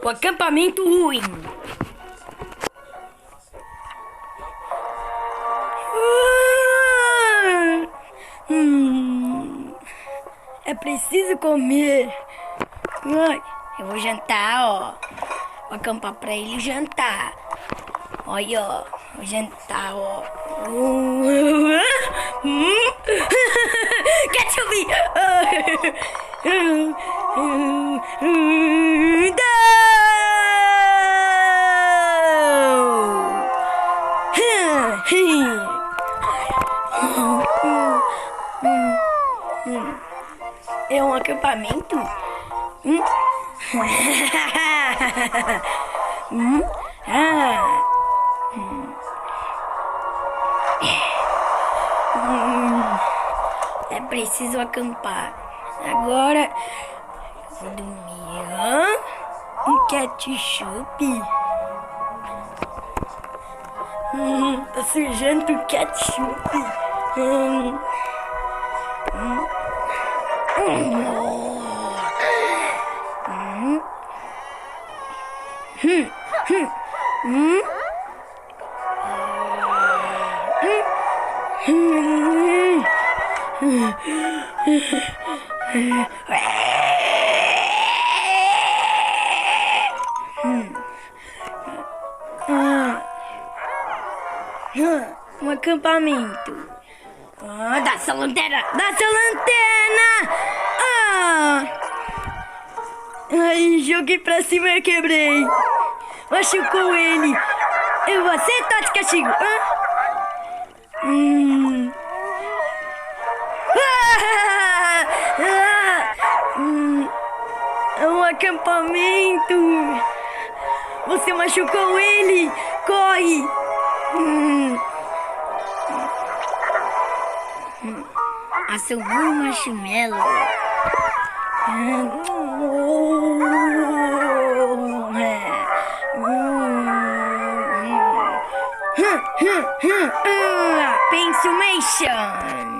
O acampamento ruim. É preciso comer. Ai, eu vou jantar, ó. Vou acampar pra ele jantar. Olha, ó. Vou jantar, ó. Quer subir? É um acampamento? É preciso acampar. Agora vou dormir. Um ketchup. Tá sujando o ketchup. Um acampamento. Dá essa lanterna! Dá essa lanterna! Ai, joguei pra cima e quebrei. Machucou ele. Eu vou acertar de castigo. É um acampamento. Você machucou ele. Corre. Assomou um marshmallow. Pencilmation.